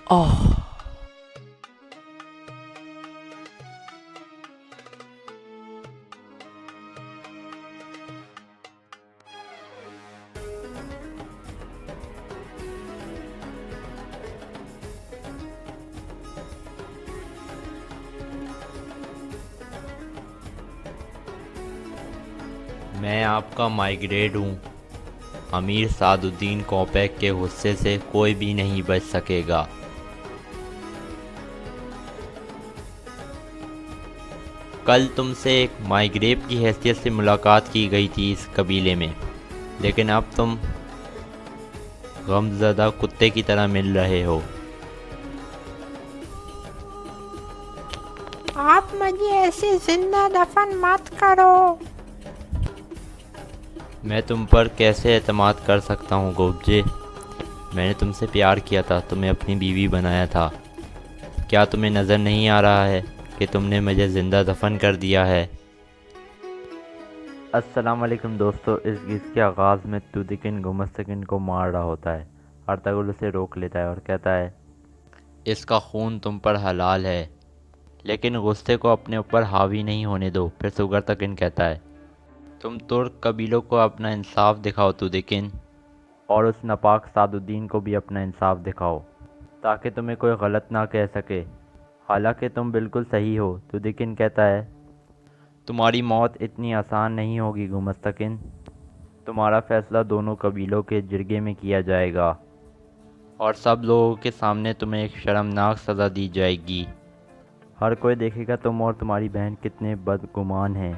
اوہ میں آپ کا مائگریٹ ہوں، امیر سعد الدین کوپیک کے غصے سے کوئی بھی نہیں بچ سکے گا۔ کل تم سے ایک مائگریٹ کی حیثیت سے ملاقات کی گئی تھی اس قبیلے میں، لیکن اب تم غمزدہ کتے کی طرح مل رہے ہو۔ آپ مجھے ایسے زندہ دفن مت کرو۔ میں تم پر کیسے اعتماد کر سکتا ہوں گوبجے؟ میں نے تم سے پیار کیا تھا، تمہیں اپنی بیوی بنایا تھا۔ کیا تمہیں نظر نہیں آ رہا ہے کہ تم نے مجھے زندہ دفن کر دیا ہے؟ السلام علیکم دوستو، اس گیت کے آغاز میں تودکن گمستکن کو مار رہا ہوتا ہے۔ ارطغرل اسے روک لیتا ہے اور کہتا ہے اس کا خون تم پر حلال ہے، لیکن غصے کو اپنے اوپر حاوی نہیں ہونے دو۔ پھر سگرتکن کہتا ہے تم ترک قبیلوں کو اپنا انصاف دکھاؤ تودکن، اور اس ناپاک سعد الدین کو بھی اپنا انصاف دکھاؤ تاکہ تمہیں کوئی غلط نہ کہہ سکے، حالانکہ تم بالکل صحیح ہو۔ تودکن کہتا ہے تمہاری موت اتنی آسان نہیں ہوگی گمستکن، تمہارا فیصلہ دونوں قبیلوں کے جرگے میں کیا جائے گا، اور سب لوگوں کے سامنے تمہیں ایک شرمناک سزا دی جائے گی۔ ہر کوئی دیکھے گا تم اور تمہاری بہن کتنے بدگمان ہیں۔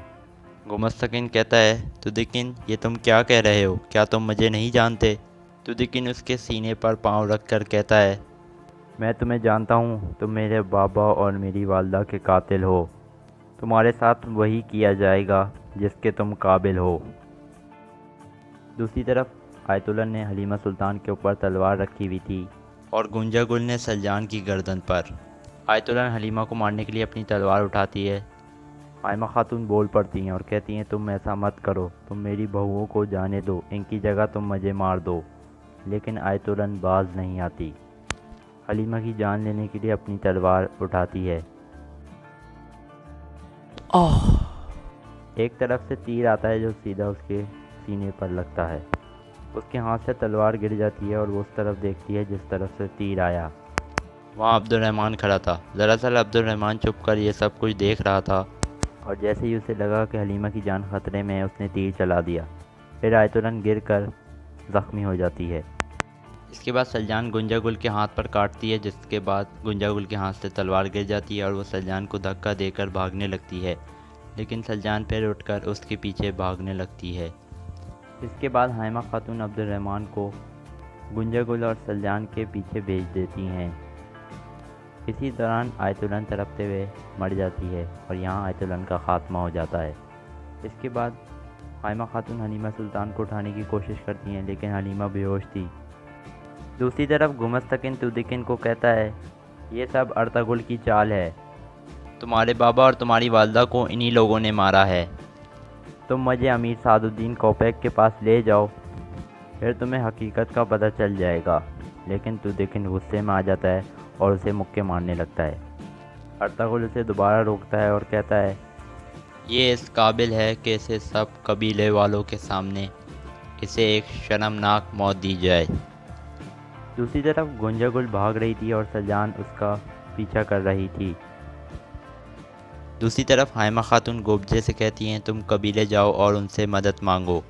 گمستکن کہتا ہے تودکن یہ تم کیا کہہ رہے ہو؟ کیا تم مجھے نہیں جانتے؟ تودکن اس کے سینے پر پاؤں رکھ کر کہتا ہے میں تمہیں جانتا ہوں، تم میرے بابا اور میری والدہ کے قاتل ہو۔ تمہارے ساتھ وہی کیا جائے گا جس کے تم قابل ہو۔ دوسری طرف آیت اللہ نے حلیمہ سلطان کے اوپر تلوار رکھی ہوئی تھی اور گنجا گل نے سلجان کی گردن پر۔ آیت اللہ حلیمہ کو مارنے کے لیے اپنی تلوار اٹھاتی ہے۔ حائمہ خاتون بول پڑتی ہیں اور کہتی ہیں تم ایسا مت کرو، تم میری بہوؤں کو جانے دو، ان کی جگہ تم مجھے مار دو۔ لیکن آیت اللہ باز نہیں آتی، حلیمہ کی جان لینے کے لیے اپنی تلوار اٹھاتی ہے۔ اوہ ایک طرف سے تیر آتا ہے جو سیدھا اس کے سینے پر لگتا ہے، اس کے ہاتھ سے تلوار گر جاتی ہے اور وہ اس طرف دیکھتی ہے جس طرف سے تیر آیا۔ وہاں عبد الرحمن کھڑا تھا۔ دراصل عبد الرحمن چھپ کر یہ سب کچھ دیکھ رہا تھا، اور جیسے ہی اسے لگا کہ حلیمہ کی جان خطرے میں ہے اس نے تیر چلا دیا۔ پھر آیت اللہ گر کر زخمی ہو جاتی ہے۔ اس کے بعد سلجان گنجا گل کے ہاتھ پر کاٹتی ہے، جس کے بعد گنجا گل کے ہاتھ سے تلوار گر جاتی ہے اور وہ سلجان کو دھکا دے کر بھاگنے لگتی ہے، لیکن سلجان پھر اٹھ کر اس کے پیچھے بھاگنے لگتی ہے۔ اس کے بعد حائمہ خاتون عبد الرحمن کو گنجا گل اور سلجان کے پیچھے بھیج دیتی ہیں۔ اسی دوران آیت اللہ تڑپتے ہوئے مر جاتی ہے اور یہاں آیت اللہ کا خاتمہ ہو جاتا ہے۔ اس کے بعد حائمہ خاتون حلیمہ سلطان کو اٹھانے کی کوشش کرتی ہیں، لیکن حلیمہ بے ہوش تھی۔ دوسری طرف گمستکن تودکن کو کہتا ہے یہ سب ارطغرل کی چال ہے، تمہارے بابا اور تمہاری والدہ کو انہی لوگوں نے مارا ہے۔ تم مجھے امیر سعد الدین کوپیک کے پاس لے جاؤ، پھر تمہیں حقیقت کا پتہ چل جائے گا۔ لیکن تودکن غصے میں آ جاتا ہے اور اسے مکے مارنے لگتا ہے۔ ارطغرل اسے دوبارہ روکتا ہے اور کہتا ہے یہ اس قابل ہے کہ اسے سب قبیلے والوں کے سامنے اسے ایک شرمناک موت دی جائے۔ دوسری طرف گنجا گل بھاگ رہی تھی اور سلجان اس کا پیچھا کر رہی تھی۔ دوسری طرف حائمہ خاتون گوبجے سے کہتی ہیں تم قبیلے جاؤ اور ان سے مدد مانگو،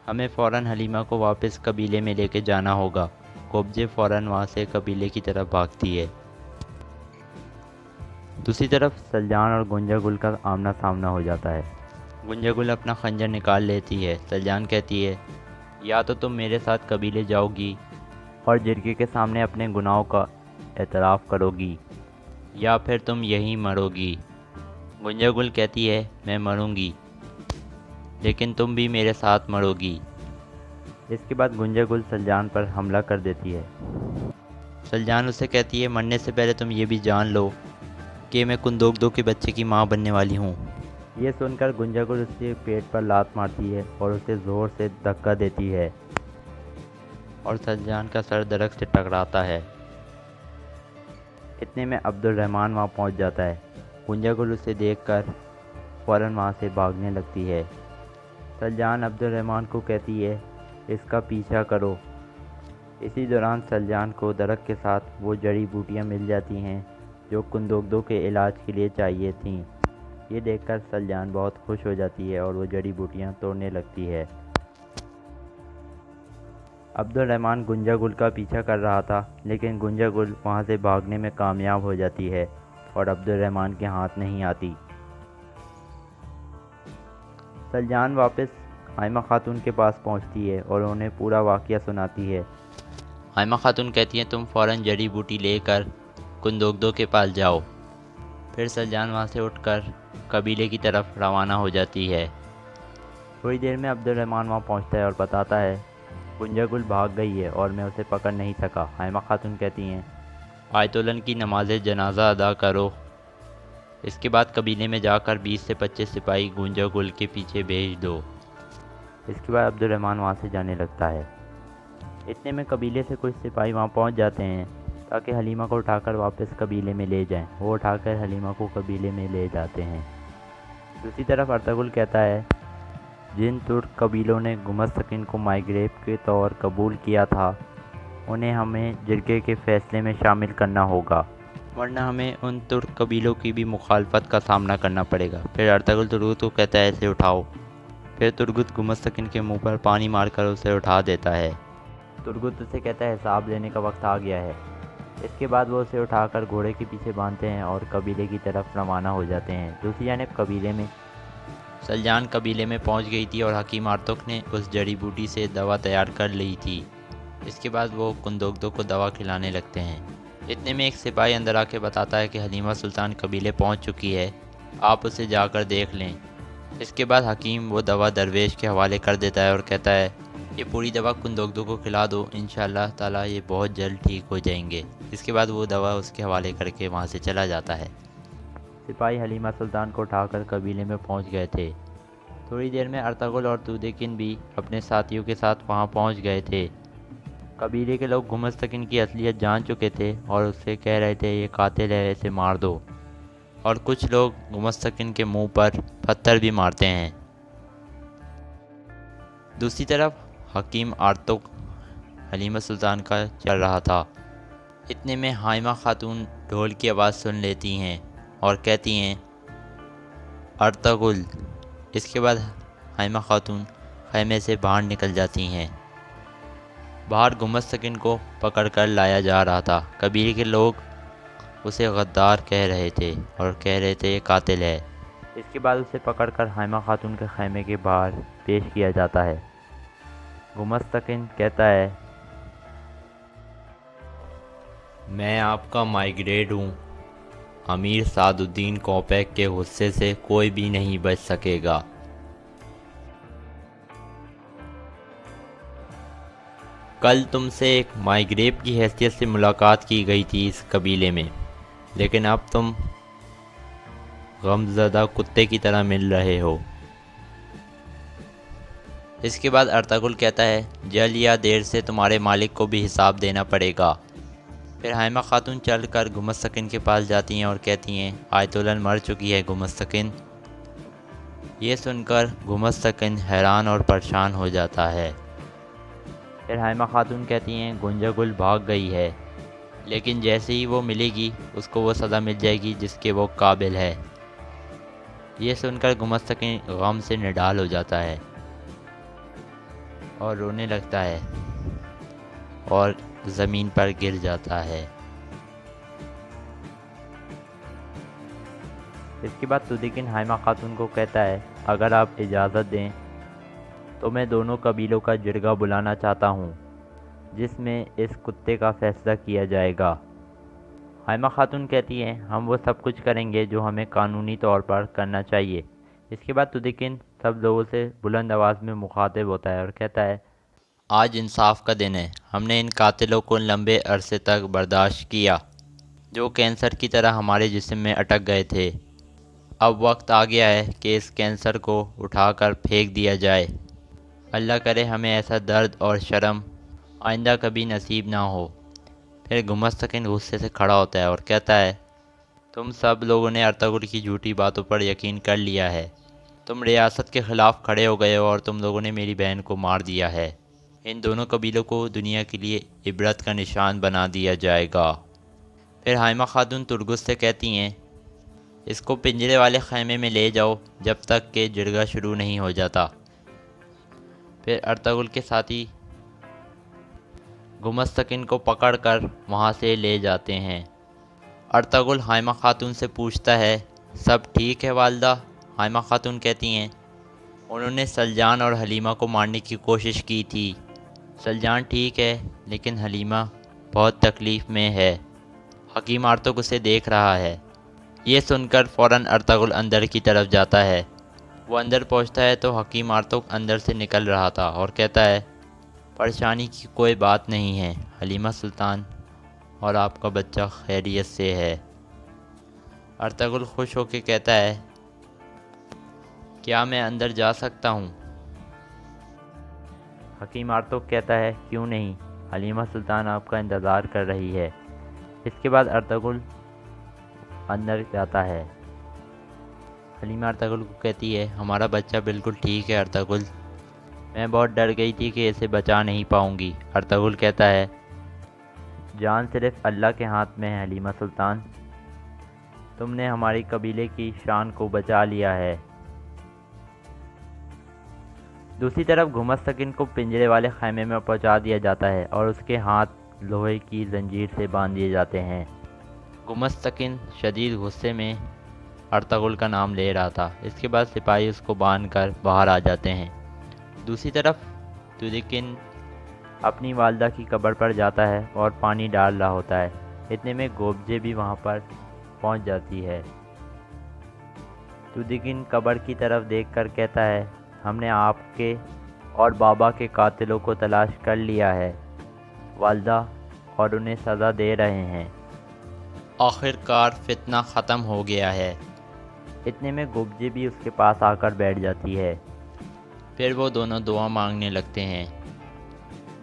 ہمیں فوراً حلیمہ کو واپس قبیلے میں لے کے جانا ہوگا۔ گوبجے فوراً وہاں سے قبیلے کی طرف بھاگتی ہے۔ دوسری طرف سلجان اور گنجا گل کا آمنا سامنا ہو جاتا ہے۔ گنجا گل اپنا خنجر نکال لیتی ہے۔ سلجان کہتی ہے یا تو تم میرے ساتھ قبیلے جاؤ گی اور جرگے کے سامنے اپنے گناہوں کا اعتراف کرو گی، یا پھر تم یہیں مرو گی۔ گنجا گل کہتی ہے میں مروں گی، لیکن تم بھی میرے ساتھ مرو گی۔ اس کے بعد گنجا گل سلجان پر حملہ کر دیتی ہے۔ سلجان اسے کہتی ہے مرنے سے پہلے تم یہ بھی جان لو کہ میں کندوگدو کے بچے کی ماں بننے والی ہوں۔ یہ سن کر گنجا گل اس کے پیٹ پر لات مارتی ہے اور اسے زور سے دھکا دیتی ہے، اور سلجان کا سر درخت سے ٹکراتا ہے۔ اتنے میں عبد الرحمن وہاں پہنچ جاتا ہے۔ گنجا گل اسے دیکھ کر فوراً وہاں سے بھاگنے لگتی ہے۔ سلجان عبد الرحمن کو کہتی ہے اس کا پیچھا کرو۔ اسی دوران سلجان کو درخت کے ساتھ وہ جڑی بوٹیاں مل جاتی ہیں جو کندوگدو کے علاج کے لیے چاہیے تھیں۔ یہ دیکھ کر سلجان بہت خوش ہو جاتی ہے اور وہ جڑی بوٹیاں توڑنے لگتی ہے۔ عبد الرحمن گنجا گل کا پیچھا کر رہا تھا، لیکن گنجا گل وہاں سے بھاگنے میں کامیاب ہو جاتی ہے اور عبد الرحمن کے ہاتھ نہیں آتی۔ سلجان واپس حائمہ خاتون کے پاس پہنچتی ہے اور انہیں پورا واقعہ سناتی ہے۔ حائمہ خاتون کہتی ہیں تم فوراً جڑی بوٹی لے کر کندوگدو کے پاس جاؤ۔ پھر سلجان وہاں سے اٹھ کر قبیلے کی طرف روانہ ہو جاتی ہے۔ تھوڑی دیر میں عبد الرحمن وہاں پہنچتا ہے اور بتاتا ہے گنجا گل بھاگ گئی ہے اور میں اسے پکڑ نہیں سکا۔ حائمہ خاتون کہتی ہیں آیت الن کی نماز جنازہ ادا کرو۔ اس کے بعد قبیلے میں جا کر 20 سے 25 سپاہی گنجا گل کے پیچھے بھیج دو۔ اس کے بعد عبد الرحمن وہاں سے جانے لگتا ہے۔ اتنے میں قبیلے سے کچھ سپاہی وہاں پہنچ جاتے ہیں تاکہ حلیمہ کو اٹھا کر واپس قبیلے میں لے جائیں۔ وہ اٹھا کر حلیمہ کو قبیلے میں لے جاتے ہیں۔ دوسری طرف ارطغرل کہتا ہے جن ترک قبیلوں نے گمستکین کو مائیگریٹ کے طور قبول کیا تھا انہیں ہمیں جرگے کے فیصلے میں شامل کرنا ہوگا، ورنہ ہمیں ان ترک قبیلوں کی بھی مخالفت کا سامنا کرنا پڑے گا۔ پھر ارطغرل ترگت کو کہتا ہے اسے اٹھاؤ۔ پھر ترگت گمستکین کے منہ پر پانی مار کر اسے اٹھا دیتا ہے۔ ترگت اسے کہتا ہے حساب لینے کا وقت آ گیا ہے۔ اس کے بعد وہ اسے اٹھا کر گھوڑے کے پیچھے باندھتے ہیں اور قبیلے کی طرف روانہ ہو جاتے ہیں۔ دوسری جانب قبیلے میں سلجان قبیلے میں پہنچ گئی تھی اور حکیم آرتک نے اس جڑی بوٹی سے دوا تیار کر لی تھی۔ اس کے بعد وہ کندوگدو کو دوا کھلانے لگتے ہیں۔ اتنے میں ایک سپاہی اندر آ کے بتاتا ہے کہ حلیمہ سلطان قبیلے پہنچ چکی ہے، آپ اسے جا کر دیکھ لیں۔ اس کے بعد حکیم وہ دوا درویش کے حوالے کر دیتا ہے اور کہتا ہے یہ پوری دوا کندوگدو کو کھلا دو، انشاءاللہ تعالیٰ یہ بہت جلد ٹھیک ہو جائیں گے۔ اس کے بعد وہ دوا اس کے حوالے کر کے وہاں سے چلا جاتا ہے۔ سپاہی حلیمہ سلطان کو اٹھا کر قبیلے میں پہنچ گئے تھے۔ تھوڑی دیر میں ارطغرل اور تودیکن بھی اپنے ساتھیوں کے ساتھ وہاں پہنچ گئے تھے۔ قبیلے کے لوگ گمستکین کی اصلیت جان چکے تھے اور اس سے کہہ رہے تھے یہ قاتل ہے، اسے مار دو، اور کچھ لوگ گمستکین کے منہ پر پتھر بھی مارتے ہیں۔ دوسری طرف حکیم آرتک حلیمہ سلطان کا چل رہا تھا۔ اتنے میں حائمہ خاتون ڈھول کی آواز سن لیتی ہیں اور کہتی ہیں ارطغرل۔ اس کے بعد حائمہ خاتون خیمے سے باہر نکل جاتی ہیں۔ باہر گمستکین کو پکڑ کر لایا جا رہا تھا۔ قبیلے کے لوگ اسے غدار کہہ رہے تھے اور کہہ رہے تھے یہ قاتل ہے۔ اس کے بعد اسے پکڑ کر حائمہ خاتون کے خیمے کے باہر پیش کیا جاتا ہے۔ گمستکین کہتا ہے میں آپ کا مائیگریٹ ہوں، امیر سعد الدین کوپیک کے غصے سے کوئی بھی نہیں بچ سکے گا۔ کل تم سے ایک مائیگریٹ کی حیثیت سے ملاقات کی گئی تھی اس قبیلے میں، لیکن اب تم غمزدہ کتے کی طرح مل رہے ہو۔ اس کے بعد ارطغرل کہتا ہے جلد یا دیر سے تمہارے مالک کو بھی حساب دینا پڑے گا۔ پھر حائمہ خاتون چل کر گمستکین کے پاس جاتی ہیں اور کہتی ہیں آیت الن مر چکی ہے گمستکین۔ یہ سن کر گمستکین حیران اور پریشان ہو جاتا ہے۔ پھر حائمہ خاتون کہتی ہیں گنجا گل بھاگ گئی ہے، لیکن جیسے ہی وہ ملے گی اس کو وہ سزا مل جائے گی جس کے وہ قابل ہے۔ یہ سن کر گمستکین غم سے نڈال ہو جاتا ہے اور رونے لگتا ہے اور زمین پر گر جاتا ہے۔ اس کے بعد تودیکن حائمہ خاتون کو کہتا ہے اگر آپ اجازت دیں تو میں دونوں قبیلوں کا جرگہ بلانا چاہتا ہوں جس میں اس کتے کا فیصلہ کیا جائے گا۔ حائمہ خاتون کہتی ہیں ہم وہ سب کچھ کریں گے جو ہمیں قانونی طور پر کرنا چاہیے۔ اس کے بعد تودیکن سب لوگوں سے بلند آواز میں مخاطب ہوتا ہے اور کہتا ہے آج انصاف کا دن ہے، ہم نے ان قاتلوں کو لمبے عرصے تک برداشت کیا جو کینسر کی طرح ہمارے جسم میں اٹک گئے تھے۔ اب وقت آ گیا ہے کہ اس کینسر کو اٹھا کر پھینک دیا جائے۔ اللہ کرے ہمیں ایسا درد اور شرم آئندہ کبھی نصیب نہ ہو۔ پھر گمستکن غصے سے کھڑا ہوتا ہے اور کہتا ہے، تم سب لوگوں نے ارطغرل کی جھوٹی باتوں پر یقین کر لیا ہے۔ تم ریاست کے خلاف کھڑے ہو گئے ہو اور تم لوگوں نے میری بہن کو مار دیا ہے۔ ان دونوں قبیلوں کو دنیا کے لیے عبرت کا نشان بنا دیا جائے گا۔ پھر حائمہ خاتون ترگس سے کہتی ہیں، اس کو پنجرے والے خیمے میں لے جاؤ جب تک کہ جرگہ شروع نہیں ہو جاتا۔ پھر ارطغرل کے ساتھی گمستکن کو پکڑ کر وہاں سے لے جاتے ہیں۔ ارطغرل حائمہ خاتون سے پوچھتا ہے، سب ٹھیک ہے والدہ؟ حائمہ خاتون کہتی ہیں، انہوں نے سلجان اور حلیمہ کو مارنے کی کوشش کی تھی۔ سلجان ٹھیک ہے لیکن حلیمہ بہت تکلیف میں ہے۔ حکیم آرتک اسے دیکھ رہا ہے۔ یہ سن کر فوراً ارطغرل اندر کی طرف جاتا ہے۔ وہ اندر پہنچتا ہے تو حکیم آرتک اندر سے نکل رہا تھا اور کہتا ہے، پریشانی کی کوئی بات نہیں ہے، حلیمہ سلطان اور آپ کا بچہ خیریت سے ہے۔ ارطغرل خوش ہو کے کہتا ہے، کیا میں اندر جا سکتا ہوں؟ حکیم آرتک کہتا ہے، کیوں نہیں، حلیمہ سلطان آپ کا انتظار کر رہی ہے۔ اس کے بعد ارطغرل اندر جاتا ہے۔ حلیمہ ارطغرل کو کہتی ہے، ہمارا بچہ بالکل ٹھیک ہے ارطغرل، میں بہت ڈر گئی تھی کہ اسے بچا نہیں پاؤں گی۔ ارطغرل کہتا ہے، جان صرف اللہ کے ہاتھ میں ہے حلیمہ سلطان، تم نے ہماری قبیلے کی شان کو بچا لیا ہے۔ دوسری طرف گمستکن کو پنجرے والے خیمے میں پہنچا دیا جاتا ہے اور اس کے ہاتھ لوہے کی زنجیر سے باندھ دیے جاتے ہیں۔ گمستکن شدید غصے میں ارطغرل کا نام لے رہا تھا۔ اس کے بعد سپاہی اس کو باندھ کر باہر آ جاتے ہیں۔ دوسری طرف تودیکن اپنی والدہ کی قبر پر جاتا ہے اور پانی ڈال رہا ہوتا ہے۔ اتنے میں گوبجے بھی وہاں پر پہنچ جاتی ہے۔ تودیکن قبر کی طرف دیکھ کر کہتا ہے، ہم نے آپ کے اور بابا کے قاتلوں کو تلاش کر لیا ہے والدہ، اور انہیں سزا دے رہے ہیں۔ آخر کار فتنہ ختم ہو گیا ہے۔ اتنے میں گوبجے بھی اس کے پاس آ کر بیٹھ جاتی ہے۔ پھر وہ دونوں دعا مانگنے لگتے ہیں۔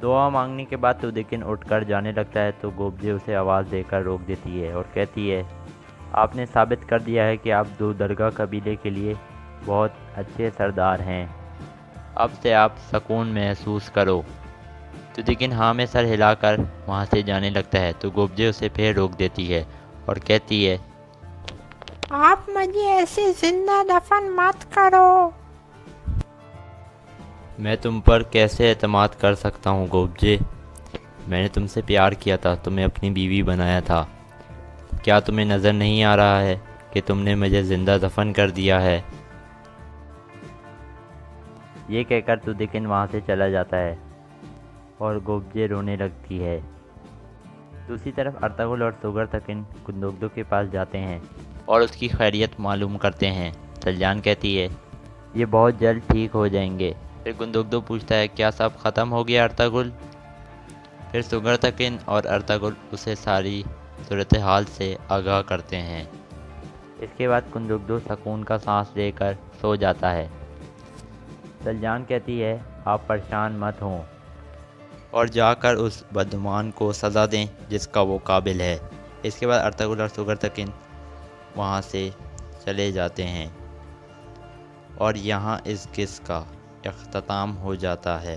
دعا مانگنے کے بعد تودیکن اٹھ کر جانے لگتا ہے تو گوبجے اسے آواز دے کر روک دیتی ہے اور کہتی ہے، آپ نے ثابت کر دیا ہے کہ آپ دو درگاہ قبیلے کے لیے بہت اچھے سردار ہیں، اب سے آپ سکون محسوس کرو۔ تودیکن ہاں میں سر ہلا کر وہاں سے جانے لگتا ہے تو گوبجے اسے پھر روک دیتی ہے اور کہتی ہے، آپ مجھے ایسے زندہ دفن مت کرو۔ میں تم پر کیسے اعتماد کر سکتا ہوں گوبجے؟ میں نے تم سے پیار کیا تھا، تمہیں اپنی بیوی بنایا تھا، کیا تمہیں نظر نہیں آ رہا ہے کہ تم نے مجھے زندہ دفن کر دیا ہے؟ یہ کہہ کر تودیکن وہاں سے چلا جاتا ہے اور گوبجے رونے لگتی ہے۔ دوسری طرف ارطغرل اور سوگرتکن گندوگدو کے پاس جاتے ہیں اور اس کی خیریت معلوم کرتے ہیں۔ سلجان کہتی ہے، یہ بہت جلد ٹھیک ہو جائیں گے۔ پھر گندوگدو پوچھتا ہے، کیا سب ختم ہو گیا ارطغرل؟ پھر سوگرتکن اور ارطغرل اسے ساری صورتحال سے آگاہ کرتے ہیں۔ اس کے بعد گندوگدو سکون کا سانس لے کر سو جاتا ہے۔ سلجان کہتی ہے، آپ پریشان مت ہوں اور جا کر اس بدگمان کو سزا دیں جس کا وہ قابل ہے۔ اس کے بعد ارطغرل اور سوگرتکن وہاں سے چلے جاتے ہیں اور یہاں اس قصے کا اختتام ہو جاتا ہے۔